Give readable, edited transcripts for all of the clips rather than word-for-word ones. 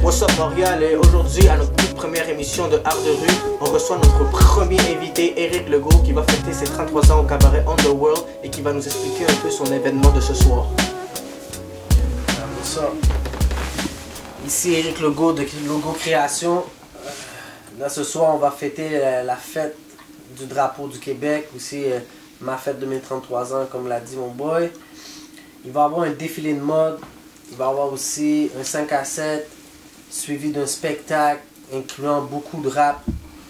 What's up Montréal, et aujourd'hui à notre toute première émission de Art de rue, on reçoit notre premier invité, Éric Legault, qui va fêter ses 33 ans au cabaret Underworld et qui va nous expliquer un peu son événement de ce soir. Ça. Ici Éric Legault de Logo Création. Là ce soir on va fêter la fête du drapeau du Québec, aussi ma fête de mes 33 ans comme l'a dit mon boy. Il va y avoir un défilé de mode, il va y avoir aussi un 5 à 7 suivi d'un spectacle incluant beaucoup de rap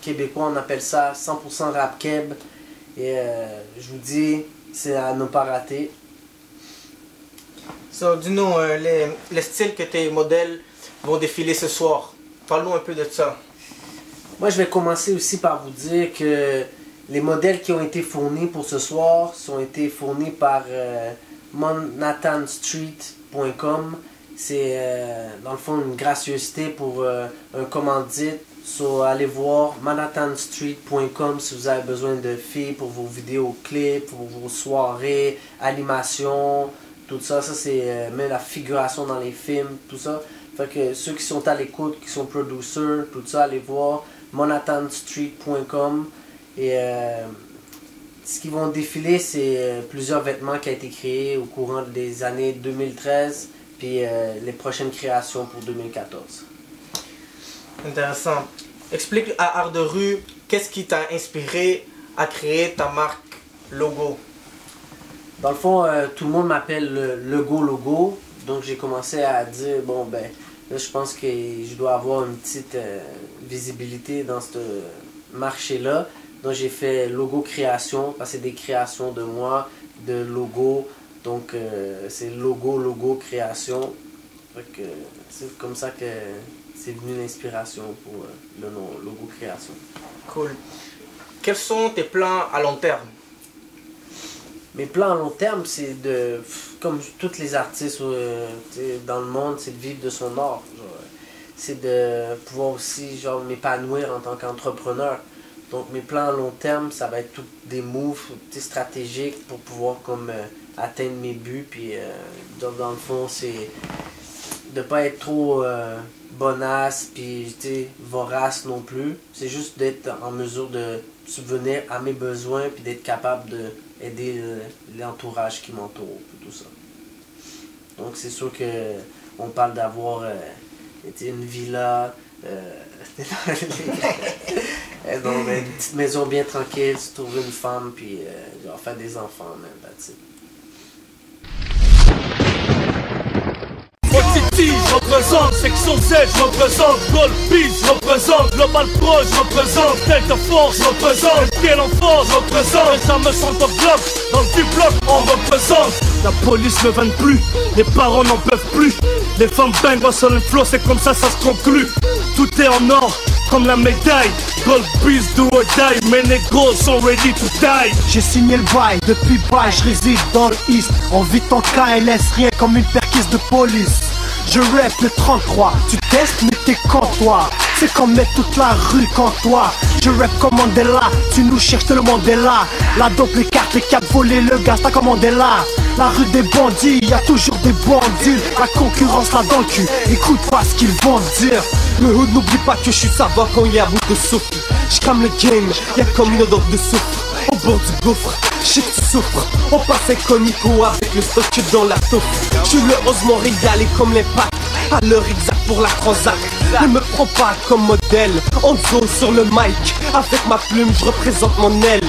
québécois, on appelle ça 100% rap keb. Et je vous dis, c'est à ne pas rater. So, dis-nous, les styles que tes modèles vont défiler ce soir. Parle-nous un peu de ça. Moi, je vais commencer aussi par vous dire que les modèles qui ont été fournis pour ce soir ont été fournis par manhattanstreet.com. C'est dans le fond une gracieuseté pour un commandite. So, allez voir manhattanstreet.com si vous avez besoin de filles pour vos vidéoclips, pour vos soirées, animations. Tout ça, c'est même la figuration dans les films, tout ça. Fait que ceux qui sont à l'écoute, qui sont producers, tout ça, allez voir manhattanstreet.com. Et ce qu'ils vont défiler, c'est plusieurs vêtements qui ont été créés au courant des années 2013, puis les prochaines créations pour 2014. Intéressant. Explique à Art de rue, qu'est-ce qui t'a inspiré à créer ta marque Logo? Dans le fond, tout le monde m'appelle Legault Logo, donc j'ai commencé à dire, bon ben, là je pense que je dois avoir une petite visibilité dans ce marché-là. Donc j'ai fait Logo Création, parce que c'est des créations de moi, de logo, donc c'est Logo Création. C'est comme ça que c'est venu l'inspiration pour le nom Logo Création. Cool. Quels sont tes plans à long terme? Mes plans à long terme, c'est de, comme tous les artistes dans le monde, c'est de vivre de son art. C'est de pouvoir aussi m'épanouir en tant qu'entrepreneur. Donc mes plans à long terme, ça va être tous des moves stratégiques pour pouvoir atteindre mes buts. Puis dans le fond, c'est de pas être trop bonasse puis vorace non plus. C'est juste d'être en mesure de subvenir à mes besoins puis d'être capable de aider l'entourage qui m'entoure, tout ça. Donc c'est sûr que on parle d'avoir une villa, donc, une petite maison bien tranquille, se trouver une femme, puis faire des enfants même, that's it. City, je représente Section Z, je représente Gold Beast, je représente Global Pro, je représente Delta Force, je représente Quel Enfant, je représente et ça me sent au bloc, dans le bloc on représente. La police ne vanne plus, les parents n'en peuvent plus, les femmes bang sur le flow, c'est comme ça se conclut. Tout est en or, comme la médaille, Gold Beast do or die, mes négros sont ready to die. J'ai signé le bail, depuis bail je réside dans le East. On vit en KLS, rien comme une perquise de police. Je rappe le 33, tu testes mais t'es quand toi. C'est comme mettre toute la rue quand toi. Je rappe comme Mandela, tu nous cherches tout le monde est là. La dope, les cartes, les caps volés, le gaz, t'as commandé là. La rue des bandits, y a toujours des bandits. La concurrence là dans le cul, écoute pas ce qu'ils vont dire. Le hood n'oublie pas que je suis savant quand y a beaucoup de souffle. J'crame le game, y'a comme une odeur de souffle. Au bord du gouffre, shit tu souffres. On passe Conico avec le stock dans la touffe. J'suis le Osmo régalé comme les packs. À l'heure exacte pour la transac. Ne me prends pas comme modèle. En zone sur le mic. Avec ma plume je représente mon aile.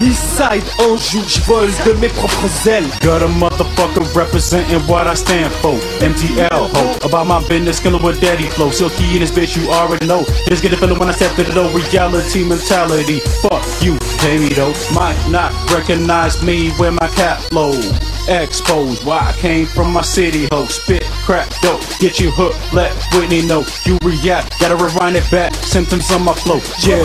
Eastside on joue, j'vole de mes propres ailes. Got a motherfucker representing what I stand for. MTL ho, about my business, killing with daddy flow. Silky in this bitch, you already know. Just get a feeling when I step to the door. Reality mentality. Fuck you, pay me though. Might not recognize me with my cap low. Exposed why I came from my city ho. Spit, crack, dope, get you hooked, let Whitney know. You react, gotta rewind it back. Symptoms on my flow, yeah.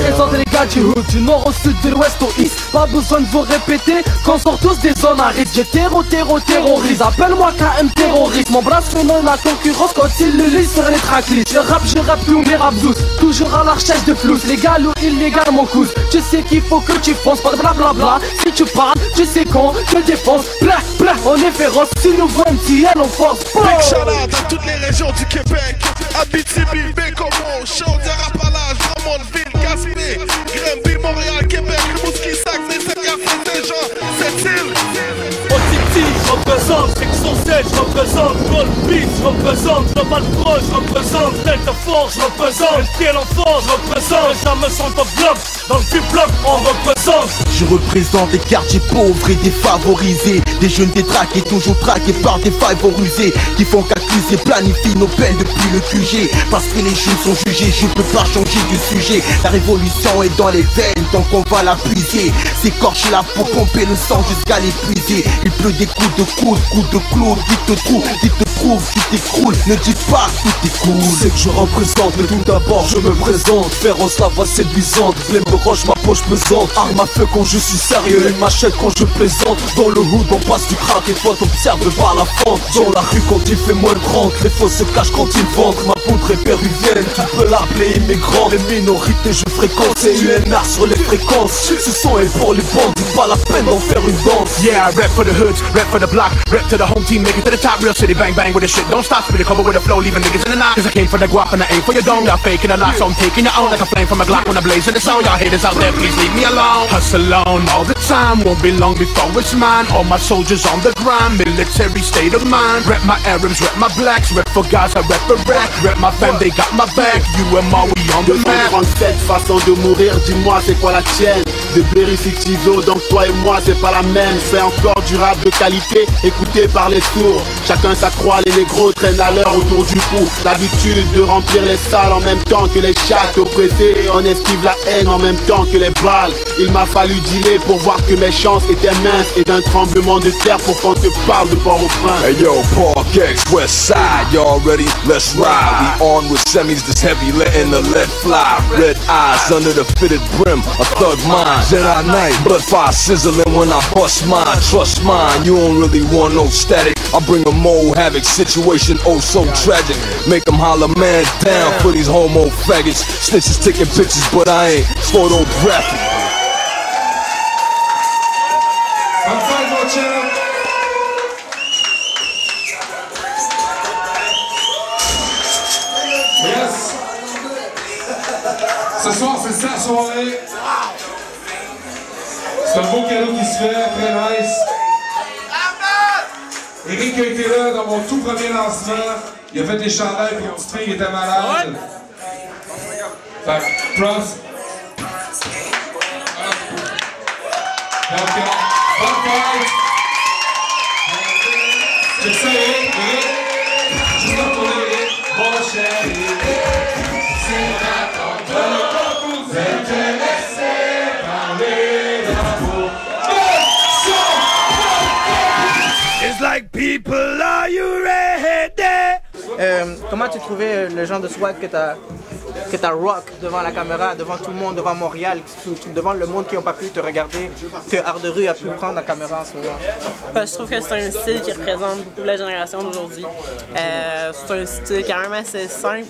gars du hood, du nord au sud, de l'ouest au east. Pas besoin de vous répéter qu'on sort tous des zones à risque. J'ai terrorise, appelle-moi KM terroriste. Mon bras fait non la concurrence quand il le lit sur les tracklists. Je rappe tous mes rap douces, toujours à la recherche de flous. Légal ou illégal mon cousin, tu sais qu'il faut que tu fonces. Pas de blablabla, si tu parles, tu sais qu'on te défonce. Blah, blah, on est féroce, si nous voit un petit on force. Big shout out dans toutes les régions du Québec. Abitibi, Bécomo, Chaudière, Appalaches, Drummondville, Gaspé, Granby, Montréal, Québec, Rimouski, Saguenay, Saint-Hyacinthe, Saint-Jean, Sept-Îles. Otiti, je représente, Section 7, je représente, Gold Beat, je représente, Global Pro, je représente, Delta Force, je représente, Quel enfant, je représente, jamais sans top bloc, dans le flip-flop, on représente. Je représente des quartiers pauvres et défavorisés, des jeunes détraqués, toujours traqués par des favorisés, qui font qu'accuser, planifient nos peines depuis le QG. Parce que les jeunes sont jugés, je peux pas changer de sujet. La révolution est dans les veines, donc on va la puiser. S'écorcher la peau, pomper le sang jusqu'à l'épuiser. Il pleut des coups de coude, coups de clou, vite te trouve, tu t'écroules. Ne dis pas que tout est cool. C'est que je représente, mais tout d'abord je me présente. Féroce, la voix séduisante, blême roche, ma poche pesante. Arme à feu quand je suis sérieux, une machette quand je plaisante. Dans le hood on passe du crack et toi t'observes par la fente. Dans la rue quand il fait moins de 30, les faux se cachent quand ils vendent. Ma poudre est péruvienne, tu peux l'appeler immigrant. Les minorités je fréquente, c'est UMR sur les fréquences. Ce son est pour les bandits, pas la peine d'en faire une danse. Yeah, I rep for the hoods, rep for the block, rep to the home team, make it to the top, real city, bang bang with the shit. Don't stop, spit the cover with the flow, leaving niggas in the knot. Cause I came for the guap and I aim for your dome. Y'all faking a lot, so I'm taking your own like a flame from a Glock when I blaze in the sound. Y'all haters out there, please leave me alone. Hustle on all the time, won't be long before it's mine. All my soldiers on the grind, military state of mind. Rep my Arabs, rep my blacks, rep for Gaza, rep for Iraq. Rep my fam, they got my back. You and moi, we on the map. 37 façon de mourir, dis-moi c'est quoi la tienne? De Berry-City-Zo, donc toi et moi c'est pas la même. Fais encore du rap de qualité, écouté par les sourds. Chacun sa croix, les négros traînent à l'heure autour du cou. L'habitude de remplir les salles en même temps que les chats oppressés. On esquive la haine en même temps que les balles. Il m'a fallu dealer pour voir que mes chances étaient minces. Et d'un tremblement de terre pour qu'on te parle de Port-au-Prince. Hey yo, Park X, West Side, y'all ready? Let's ride. We on with semis this heavy, letting the lead fly. Red eyes under the fitted brim, a thug mind. Jedi Knight, blood fire sizzling when I bust mine. Trust mine, you don't really want no static. I bring a more havoc situation, oh so tragic. Make them holler man down for these homo faggots. Snitches taking pictures, but I ain't photographic. I'm fine, mon chum. Yes. Ce soir, c'est sa soirée. C'est un beau cadeau qui se fait, très nice. Eric a été là dans mon tout premier lancement. Il a fait des chandails pour petite fille qui était malade. Fait que, props. Donc, bonne fête. C'est ça, Eric. Juste en tourner, Eric. Mon cher Eric. C'est à ton tour. Vous êtes intéressé par les drapeaux. It's like people, are you ready? Comment tu trouvais le genre de swag que t'as rock devant la caméra, devant tout le monde, devant Montréal, devant le monde qui n'ont pas pu te regarder, que Art de Rue a pu prendre la caméra en ce moment? Je trouve que c'est un style qui représente beaucoup la génération d'aujourd'hui. C'est un style quand même assez simple.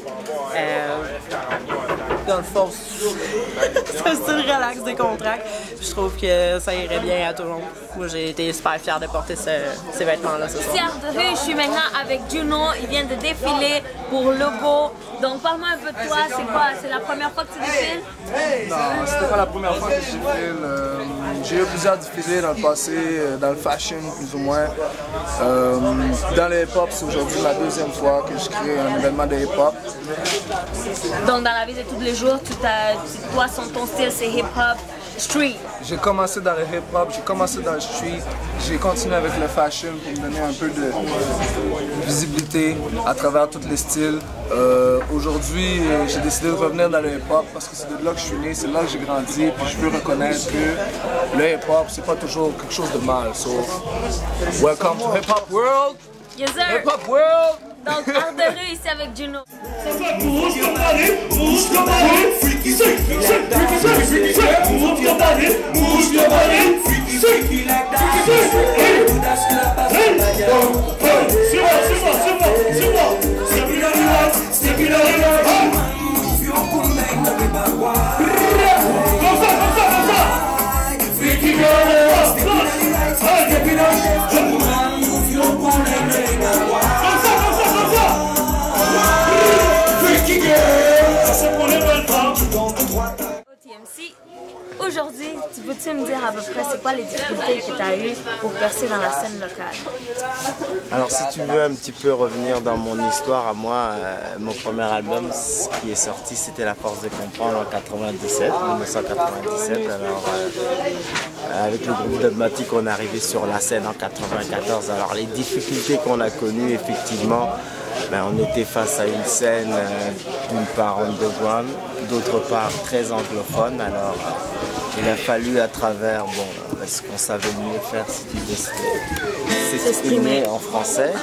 Dans le fond, c'est un style relax, décontracté. Je trouve que ça irait bien à tout le monde. Moi, j'ai été super fière de porter ces vêtements-là ce soir. C'est Art de Rue, je suis maintenant avec Juno. Il vient de défiler pour Logo. Donc, parle-moi un peu de toi. C'est quoi? C'est la première fois que tu défiles? Non, c'était pas la première fois que je défile. J'ai eu plusieurs défilés dans le passé, dans le fashion plus ou moins. Dans le hip-hop, c'est aujourd'hui la deuxième fois que je crée un événement de hip-hop. Donc, dans la vie de tous les jours, toi, ton style, c'est hip-hop, street. J'ai commencé dans le hip-hop, j'ai commencé dans le street, j'ai continué avec le fashion pour me donner un peu de visibilité à travers tous les styles. Aujourd'hui, j'ai décidé de revenir dans le hip-hop parce que c'est de là que je suis né, c'est là que j'ai grandi, puis je veux reconnaître que le hip-hop, c'est pas toujours quelque chose de mal. So, welcome to Hip Hop World! Yes, sir! Hip Hop World! Donc, art de rue ici avec Juno. TMC, aujourd'hui, peux-tu me dire à peu près c'est quoi les difficultés que tu as eues pour percer dans la scène locale? Alors si tu veux un petit peu revenir dans mon histoire à moi, mon premier album qui est sorti c'était La Force de Comprendre en 1997. Alors avec le groupe Dogmatic on est arrivé sur la scène en 94. Alors les difficultés qu'on a connues effectivement, on était face à une scène d'une part underground, d'autre part très anglophone. Alors il a fallu à travers ce qu'on savait mieux faire, si tu veux, s'exprimer en français.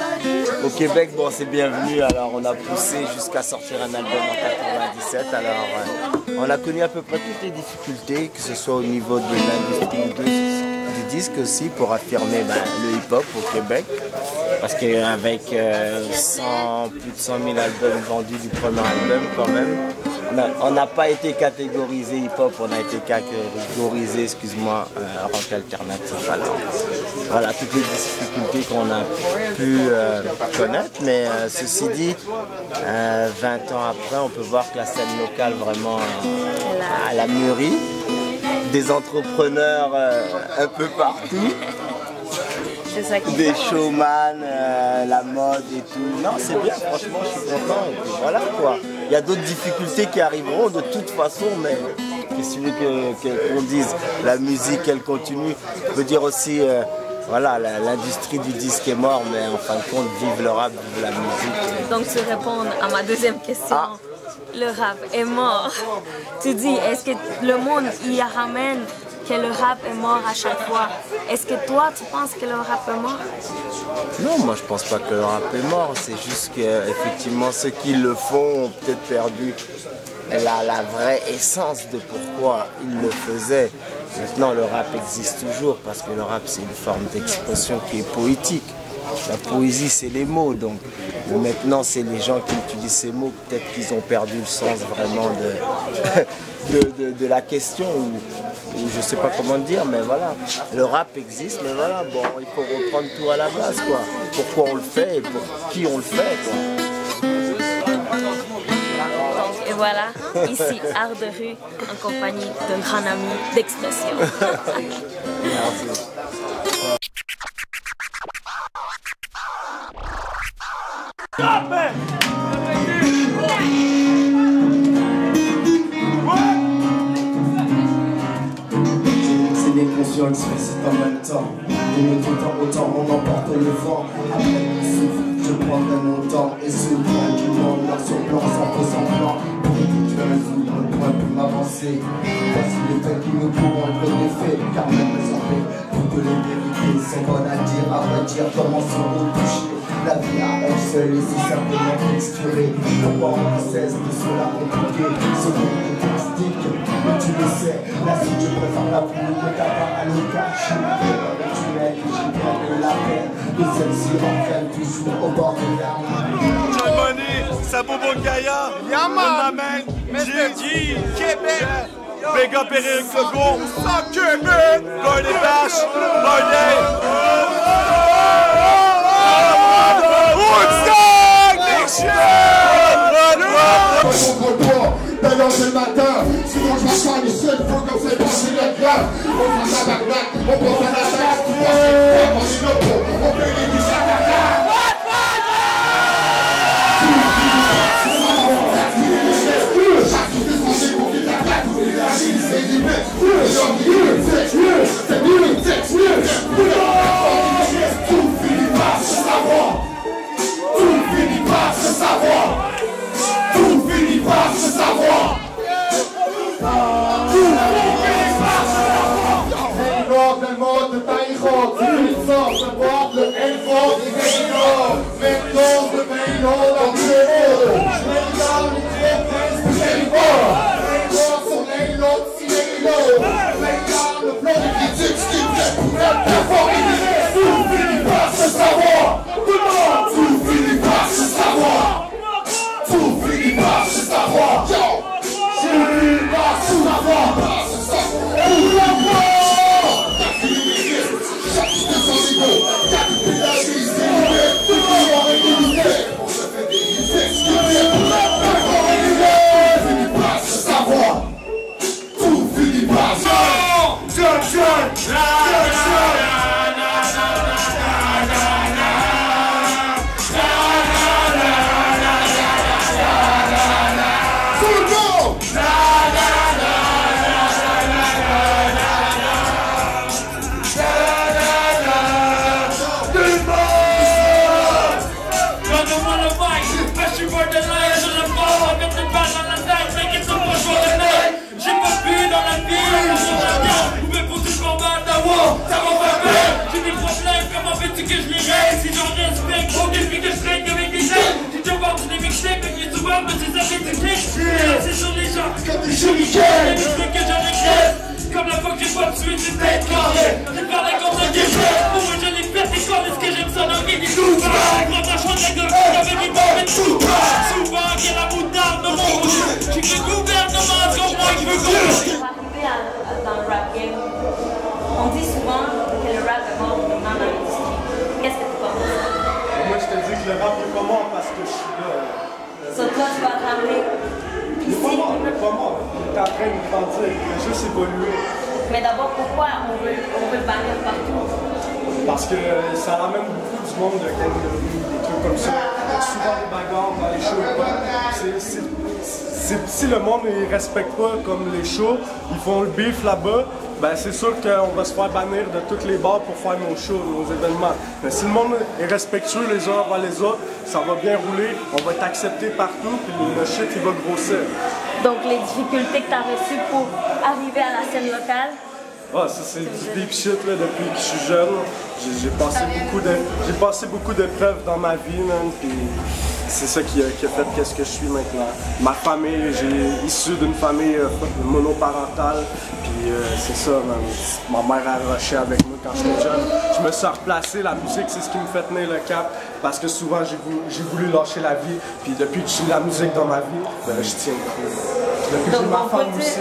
Au Québec, c'est bienvenu, alors on a poussé jusqu'à sortir un album en 97. Alors on a connu à peu près toutes les difficultés, que ce soit au niveau de l'industrie du disque aussi, pour affirmer le hip-hop au Québec. Parce qu'avec plus de 100 000 albums vendus du premier album quand même, on n'a pas été catégorisé hip-hop, on a été catégorisé, rock alternatif. Alors voilà toutes les difficultés qu'on a pu connaître, mais ceci dit, 20 ans après, on peut voir que la scène locale vraiment elle a mûri. Des entrepreneurs un peu partout. Des showman, la mode et tout. Non, c'est bien, franchement, je suis content. Et puis voilà quoi. Il y a d'autres difficultés qui arriveront de toute façon, mais qu'est-ce que tu veux qu'on dise? La musique, elle continue. Je veux dire aussi, l'industrie du disque est morte, mais en fin de compte, vive le rap, vive la musique. Donc tu réponds à ma deuxième question. Le rap est mort. Tu dis, est-ce que le monde y ramène que le rap est mort à chaque fois? Est-ce que toi, tu penses que le rap est mort? Non, moi je pense pas que le rap est mort. C'est juste qu'effectivement ceux qui le font ont peut-être perdu la vraie essence de pourquoi ils le faisaient. Maintenant, le rap existe toujours parce que le rap, c'est une forme d'expression qui est poétique. La poésie, c'est les mots, donc maintenant, c'est les gens qui utilisent ces mots, peut-être qu'ils ont perdu le sens vraiment de la question, ou je sais pas comment dire, mais voilà. Le rap existe, mais voilà, il faut reprendre tout à la base, quoi. Pourquoi on le fait et pour qui on le fait, quoi. Et voilà, ici, Art de rue, en compagnie d'un grand ami d'expression. Merci. C'est des conscients qui se récitent en même temps. Et me temps autant on emporte le vent. Après le souffle, je prendrai mon temps. Et sous le plan du monde, noir sur blanc, sans faux semblant. Pour effectuer un zoom, on ne pourrait plus m'avancer. Voici les faits qui me pourront être des faits. Car même les paix, pour que les vérités sont bonnes à dire. À vrai dire, comment seront touchées. La vie à elle seule et c'est simplement texturé. Pourquoi on ne cesse de cela compliqué? Ce monde est plastique, mais tu le sais. La suite, je préfère la boule de tabac à l'occasion. Je suis dans le tunnel et j'ai bien de la peine. De celle-ci entraîne toujours au bord de la mer. John Money, Sabo Bongaya, Yaman, G, Québec, Big Up Eric Legault, Québec, Gordy Bash, Marley. D'ailleurs c'est le matin, sinon je m'assois les seuls, faut qu'on fait passer le grave. On prend la bague, on prend la tête, on prend le pot, on fait les bisacacas. Tout finit par se savoir. Tout finit par se savoir. Tout finit par se savoir. Tout finit par se savoir. Le mode de Taïro, tout finit par se savoir. C'est sur les gens comme des shurikens. Que j'en regrette. Comme la fois que j'ai pas tué des têtes carrées. J'ai parlé comme un guerrier. Pour moi je l'ai fait des corps. Est-ce que j'aime ça dans les souvent gros tâchon de gueule. J'avais mis pas mais souvent qu'il y a la moutarde dans mon rouge. J'ai que le gouvernement comme moi je veux gauche. Pour arriver dans le rap game, on dit souvent que le rap est mort dans l'industrie. Qu'est-ce que tu penses? Moi je te dis que le rap est pas mort parce que je suis là. So toi tu vas te ramener. Il est pas mort, il est pas mort. Il est en train de grandir, il a juste évolué. Mais d'abord, pourquoi on veut le bannir partout? Parce que ça ramène beaucoup du monde de ganguerie, des trucs comme ça. Souvent des bagarres dans les shows et pas. Si le monde ne respecte pas comme les shows, ils font le beef là-bas, ben c'est sûr qu'on va se faire bannir de tous les bars pour faire nos shows, nos événements. Mais si le monde est respectueux les uns envers les autres, ça va bien rouler, on va être accepté partout, puis le shit il va grossir. Donc les difficultés que tu as reçues pour arriver à la scène locale? Ah, ça c'est du deep shit là, depuis que je suis jeune. J'ai passé beaucoup d'épreuves dans ma vie, man, puis c'est ça qui a fait qu'est-ce que je suis maintenant. Ma famille, j'ai issu d'une famille monoparentale, puis c'est ça, man. Ma mère a rushé avec moi quand j'étais jeune. Je me suis replacé, la musique c'est ce qui me fait tenir le cap, parce que souvent j'ai voulu lâcher la vie, puis depuis que j'ai la musique dans ma vie, ben, je tiens le coup. Depuis que j'ai ma femme aussi,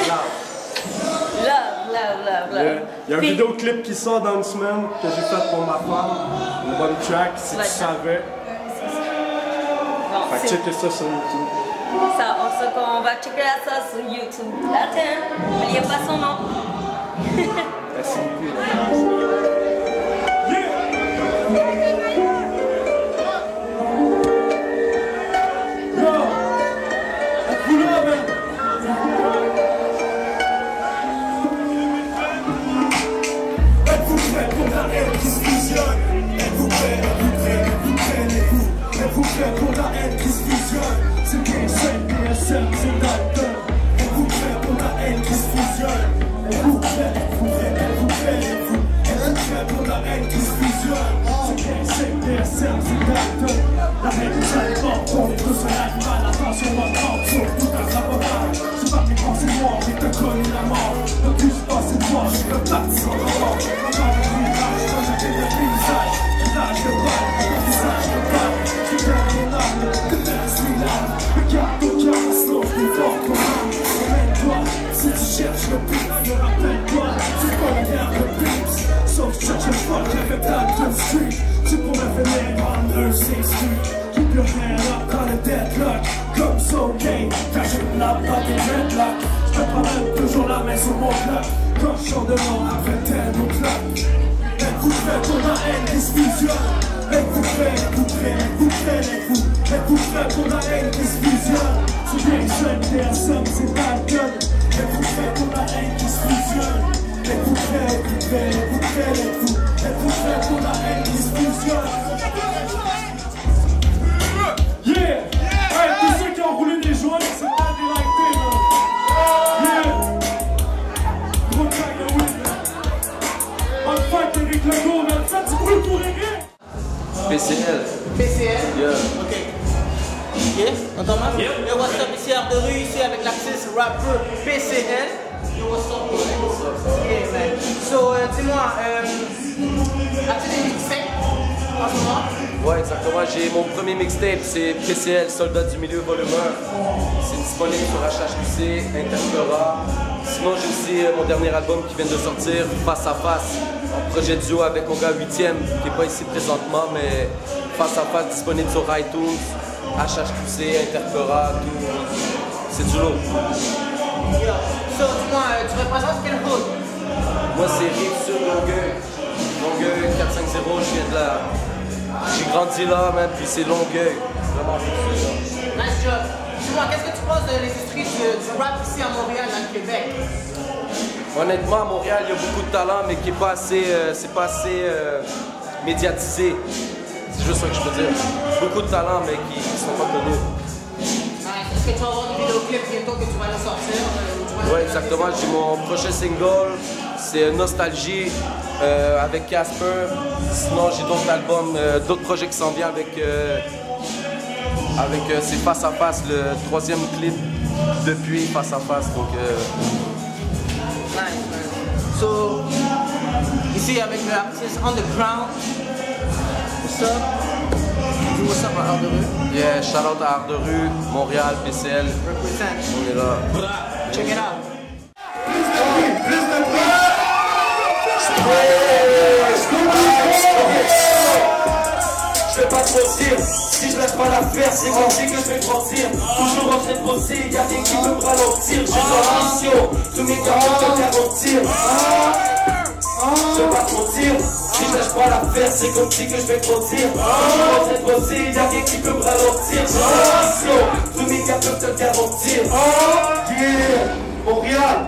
là. Il y a un vidéoclip qui sort dans une semaine que j'ai fait pour ma femme, une bonne track, si tu savais. Fait que checker ça sur YouTube. On va checker ça sur YouTube. Attends, n'oubliez pas son nom. Merci beaucoup. Pour la haine qui se fusionne, c'est bien simple, PSM, c'est Dalton. Êtes-vous prêts pour la haine qui se fusionne? Êtes-vous prêts pour la haine qui se fusionne? C'est bien simple, PSM, c'est Dalton. La haine nous alimente, on est tous un animal, attention, on rentre sur tout un sabotage. C'est pas mes pensées noires, j'ai te connu la mort. Le plus je passe c'est moi, je suis le parti sans remords. Encore un village, quand j'avais le paysage. L'âge de balle, le visage de balle. Regarde au cœur, sinon je dévore ton âme. Ramène-toi, si tu cherches le beat, rappelle-toi, c'est pas la guerre de beats. Sauf que je fuck avec Dalton Street. Tu pourrais venir on Nursing Street. Keep your hand up dans le deadlock. Comme So Game, quand je me lave pas des dreadlocks. Je te promène toujours la main sur mon clock. Cochon de nom après tel ou clock. Êtes-vous prêts pour la haine qui se fusionne? Êtes-vous prêts, êtes-vous prêts, êtes-vous prêts, êtes-vous prêts pour la haine qui se fusionne? C'est bien jeune, PSM, c'est Dalton. Êtes-vous prêts pour la haine qui se fusionne? Êtes-vous prêts, êtes-vous prêts, êtes-vous prêts, êtes-vous prêts pour la haine qui se fusionne? Yeah! Hey, tous ceux qui ont roulé des joints, c'est pas des lightés, là. Yeah! Gros track de weed, là. On fight Eric Legault, man. Faites du bruit pour Eric! PCL. PCL? Yeah. On t'en marre? Yo, what's up, ici Art de Rue, ici avec l'artiste rappeur PCL. Yo, what's up, yeah, man. So, dis-moi, as-tu des mixtapes en ce moment? Ouais, exactement. J'ai mon premier mixtape, c'est PCL, Soldat du Milieu Volume 1. C'est disponible sur HHQC, Interpera. Sinon, j'ai aussi mon dernier album qui vient de sortir, Face à Face, en projet duo avec mon gars 8ème, qui n'est pas ici présentement, mais Face à Face disponible sur iTunes, HHQC, Interpera, tout. C'est du lourd. So, dis-moi, tu représentes quel hood? Moi, c'est Rive-Sud, Longueuil. Longueuil 450, je viens de là. J'ai grandi là, man, puis c'est Longueuil. Vraiment Rive-Sud. Nice job. Dis-moi, qu'est-ce que tu penses de l'industrie du rap ici à Montréal, dans le Québec? Honnêtement, à Montréal, il y a beaucoup de talent, mais qui n'est pas assez, c'est pas assez médiatisé. C'est juste ça que je peux dire. Beaucoup de talent, mais qui ne sont pas connus. Est-ce que tu vas avoir des vidéoclips bientôt que tu vas le sortir? Oui, exactement. J'ai mon prochain single, c'est Nostalgie avec Casper. Sinon, j'ai d'autres albums, d'autres projets qui s'en viennent avec c'est Face à Face, le 3e clip depuis Face à Face. Donc, Nice, man. So, ici avec l'artiste Underground. What's up? What's up à Art de Rue? Yeah, shout out à Art de Rue, Montréal, PCL. Represent. On est là. Check it out. Je vais pas te mentir, si je lâche pas l'affaire, c'est grandi que je vais grandir. Toujours en train de bosser, y'a rien qui peut me ralentir. J'ai dans la mission, tous mes gars peuvent te garantir. Je vais pas te mentir, si je lâche pas l'affaire, c'est comme si que je vais grandir. Toujours en train de bosser, y'a rien qui peut me ralentir. J'ai dans la mission, tous mes gars peuvent te garantir. Yeah, Montréal,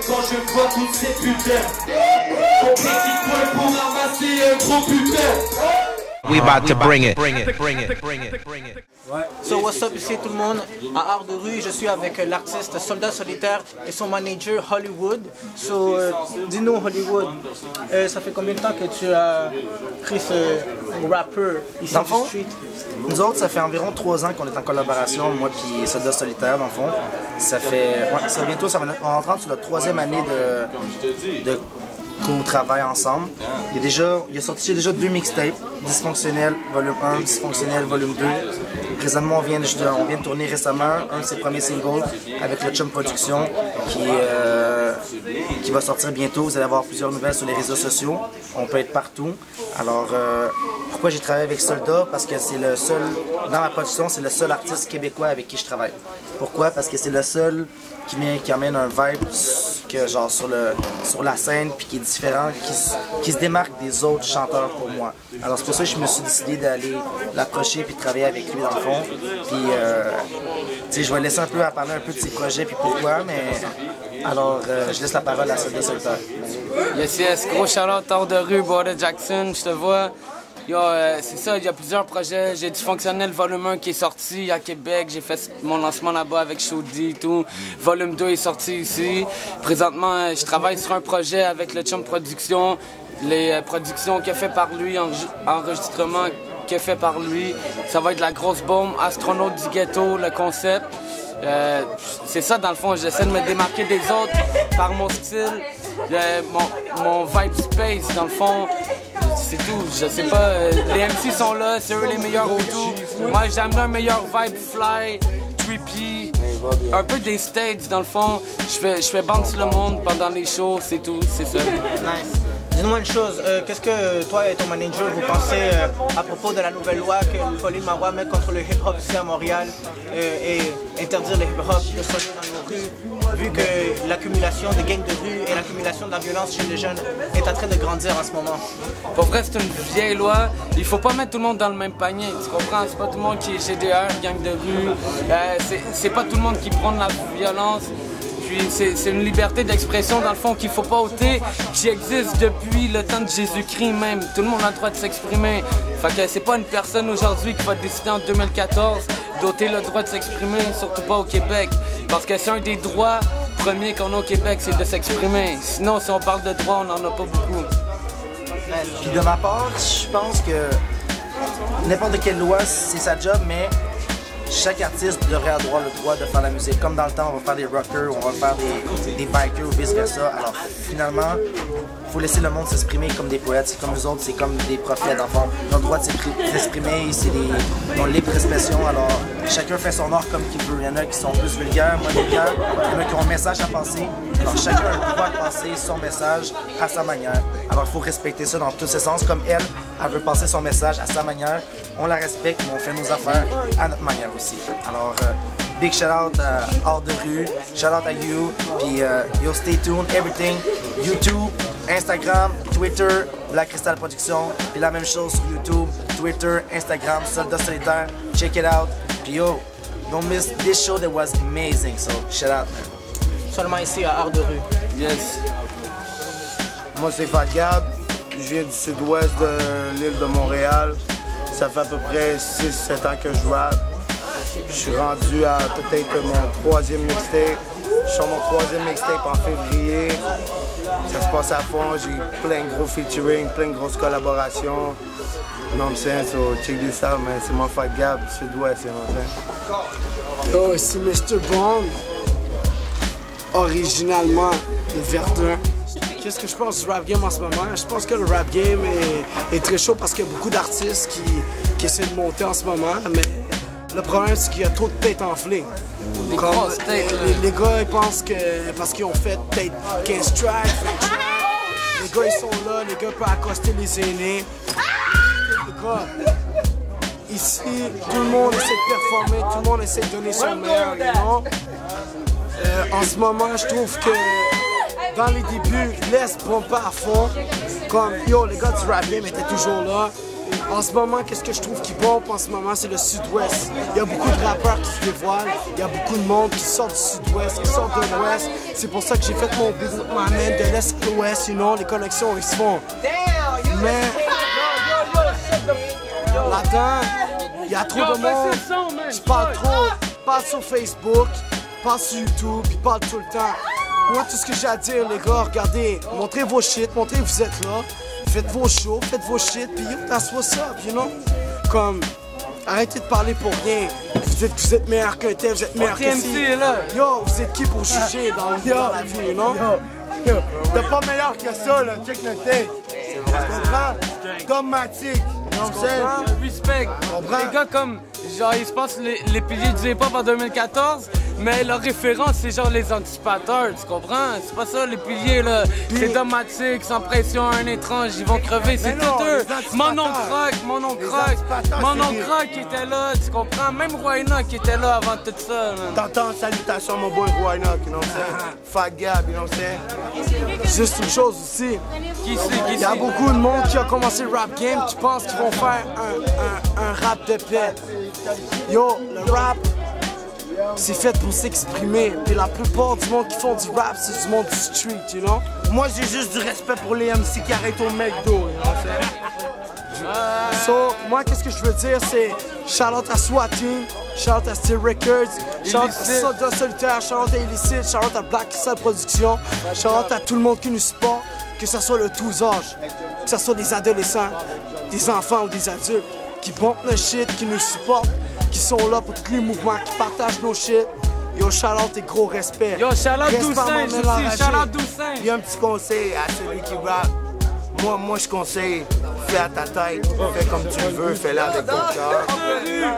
quand je vois toutes ces putains, on petit point pour ramasser un gros putain. We about to bring it. So what's up ici tout le monde, à Art de Rue, je suis avec l'artiste Soldat Solitaire et son manager Hollywood. So dis-nous Hollywood, ça fait combien de temps que tu as pris ce rappeur ici dans le fond, du street? Nous autres, ça fait environ 3 ans qu'on est en collaboration, moi et Soldat Solitaire dans le fond. Ça fait, bientôt, on rentre sur la 3e année de co-travail ensemble. Il a sorti déjà 2 mixtapes, Dysfonctionnel volume 1, Dysfonctionnel volume 2. Présentement, on vient de tourner récemment un de ses premiers singles avec le Chum Production qui va sortir bientôt. Vous allez avoir plusieurs nouvelles sur les réseaux sociaux. On peut être partout. Alors, pourquoi j'ai travaillé avec Soldat? Parce que c'est le seul, dans ma production, c'est le seul artiste québécois avec qui je travaille. Pourquoi? Parce que c'est le seul qui amène un vibe que, genre, sur la scène, puis qui est différent, qui se démarque des autres chanteurs pour moi. Alors c'est pour ça que je me suis décidé d'aller l'approcher puis de travailler avec lui dans le fond. Puis, tu sais, je vais laisser un peu à parler un peu de ses projets puis pourquoi, mais alors je laisse la parole à Soldat Solitaire. Yes, gros shout-out Art de Rue, Border Jackson, je te vois. C'est ça, il y a plusieurs projets. J'ai Dysfonctionnel volume 1 qui est sorti à Québec. J'ai fait mon lancement là-bas avec Shody et tout. Volume 2 est sorti ici. Présentement, je travaille sur un projet avec le Chum Production. Les productions qu'il a fait par lui, enregistrement qu'il a fait par lui. Ça va être la grosse bombe, Astronaute du ghetto, le concept. C'est ça, dans le fond, j'essaie de me démarquer des autres par mon style, mon vibe space, dans le fond. C'est tout, je sais pas, les MC sont là, c'est eux les meilleurs au tout. Moi j'ai amené un meilleur vibe fly, trippy, un peu des stages dans le fond. Je fais bounce le monde pendant les shows, c'est tout, c'est ça. Nice. Dis-moi une chose, qu'est-ce que toi et ton manager vous pensez à propos de la nouvelle loi que Pauline Marois met contre le hip-hop ici à Montréal et interdire le hip-hop de sortir dans nos rues, vu que l'accumulation des gangs de rue et l'accumulation de la violence chez les jeunes est en train de grandir en ce moment? Pour vrai, c'est une vieille loi. Il faut pas mettre tout le monde dans le même panier, tu comprends? C'est pas tout le monde qui est GDR, gang de rue. C'est pas tout le monde qui prend de la violence. Puis c'est une liberté d'expression dans le fond qu'il faut pas ôter, qui existe depuis le temps de Jésus-Christ même. Tout le monde a le droit de s'exprimer. Fait que c'est pas une personne aujourd'hui qui va décider en 2014 d'ôter le droit de s'exprimer, surtout pas au Québec. Parce que c'est un des droits premiers qu'on a au Québec, c'est de s'exprimer. Sinon, si on parle de droits, on en a pas beaucoup. Puis de ma part, je pense que n'importe quelle loi, c'est sa job, mais chaque artiste devrait avoir le droit de faire la musique. Comme dans le temps, on va faire des rockers, on va faire des bikers ou vice-versa. Alors finalement, il faut laisser le monde s'exprimer comme des poètes. C'est comme nous autres, c'est comme des prophètes. Enfin, ils ont le droit de s'exprimer, ils ont libre expression. Alors chacun fait son art comme qu'il veut. Il y en a qui sont plus vulgaires, moins vulgaires. Il y en a qui ont un message à passer. Alors chacun a le droit de passer son message à sa manière. Alors il faut respecter ça dans tous ses sens. Comme elle veut passer son message à sa manière. On la respecte, mais on fait nos affaires à notre manière aussi. Alors, big shout out à Hors de Rue, shout out à You, puis yo, stay tuned, everything, YouTube, Instagram, Twitter, Black Crystal Production, puis la même chose sur YouTube, Twitter, Instagram, Soldat Solitaire, check it out, puis yo, don't miss this show that was amazing, so shout out, man. Seulement ici à Hors de Rue. Yes. Moi c'est Fat Gab, je viens du sud-ouest de l'île de Montréal. Ça fait à peu près 6-7 ans que je rappe. Je suis rendu à peut-être mon 3e mixtape. Je suis sur mon 3e mixtape en février. Ça se passe à fond, j'ai plein de gros featuring, plein de grosses collaborations. Non, c'est so check this out, man. C'est mon Fat Gab, sud-ouest, c'est Yo, ici Mr. Bond, originalement de Verdun. Qu'est-ce que je pense du rap game en ce moment? Je pense que le rap game est très chaud parce qu'il y a beaucoup d'artistes qui essaient de monter en ce moment, mais le problème c'est qu'il y a trop de têtes enflées. Les gars ils pensent que parce qu'ils ont fait peut-être 15 tracks, 20 tracks, les gars ils sont là, les gars peuvent accoster les aînés. Les gars, ici, tout le monde essaie de performer, tout le monde essaie de donner son meilleur, you know? En ce moment, je trouve que dans les débuts, laisse pomper à fond. Comme, yo, les gars du rap game étaient toujours là. En ce moment, qu'est-ce que je trouve qui pompe en ce moment, c'est le sud-ouest. Il y a beaucoup de rappeurs qui se dévoilent. Il y a beaucoup de monde qui sort du sud-ouest, qui sort de l'ouest. C'est pour ça que j'ai fait mon business man de l'est à l'ouest, you know, les connexions, ils se font. Mais là-dedans, il y a trop de monde. Je parle trop, je parle sur Facebook, je parle sur YouTube, je parle tout le temps. Moi, tout ce que j'ai à dire, les gars, regardez, montrez vos shit, montrez que vous êtes là, faites vos shows, faites vos shit, puis yo, that's what's up, you know? Comme, arrêtez de parler pour rien. Vous êtes meilleur qu'un tel, vous êtes meilleur que si. Yo, vous êtes qui pour juger dans la vie, you know? Yo, t'es pas meilleur que ça, là, check le tape. Tu comprends? Dogmatique. Respect. Les gars comme, genre, ils se passent les piliers du hip-hop en 2014, mais leur référence, c'est genre les anticipateurs, tu comprends? C'est pas ça, les piliers, là. C'est dogmatique, sans pression, un étrange, ils vont crever, c'est tout eux. Mon oncle Croc qui était là, tu comprends? Même Royna qui était là avant tout ça. T'entends, salutations, mon boy Royna, you know what I'm saying? Fat Gab, you know what I'm saying? Juste une chose aussi. Il y a beaucoup de monde qui a commencé le rap game qui pense qu'ils vont faire un rap de paix. Yo, le rap, c'est fait pour s'exprimer. Et la plupart du monde qui font du rap, c'est du monde du street, you know? Moi, j'ai juste du respect pour les MC qui arrêtent au McDo, you know what I'm saying? So, moi, qu'est-ce que je veux dire, c'est shout-out à SWAT Team, shout-out à Steel Records, shout-out à Soldat Solitaire, shout-out à Illicit, shout-out à Black Crystal Production, shout-out à tout le monde qui nous supporte, que ce soit le tous âges, que ce soit des adolescents, des enfants ou des adultes, qui pompent nos shit, qui nous supportent, qui sont là pour tous les mouvements, qui partagent nos shit. Yo, shout-out et gros respect. Yo, shout-out Reste Toussaint, pas ma je main suis enragée. shout-out Toussaint. Puis un petit conseil à celui qui rappe. Moi, je conseille, fais à ta tête, fais comme tu veux, fais-le avec ton cœur.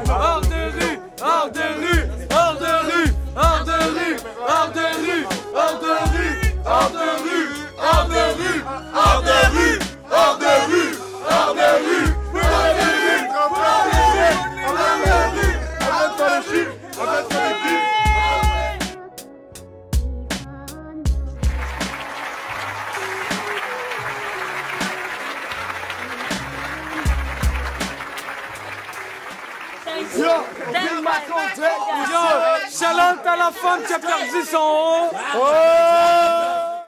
Hors de rue, hors de rue, hors de rue, hors de rue, hors de rue, hors de rue, hors de rue, hors de rue, hors de rue, hors de rue, hors de rue, Yo, shout-out à la femme qui a perdu son haut.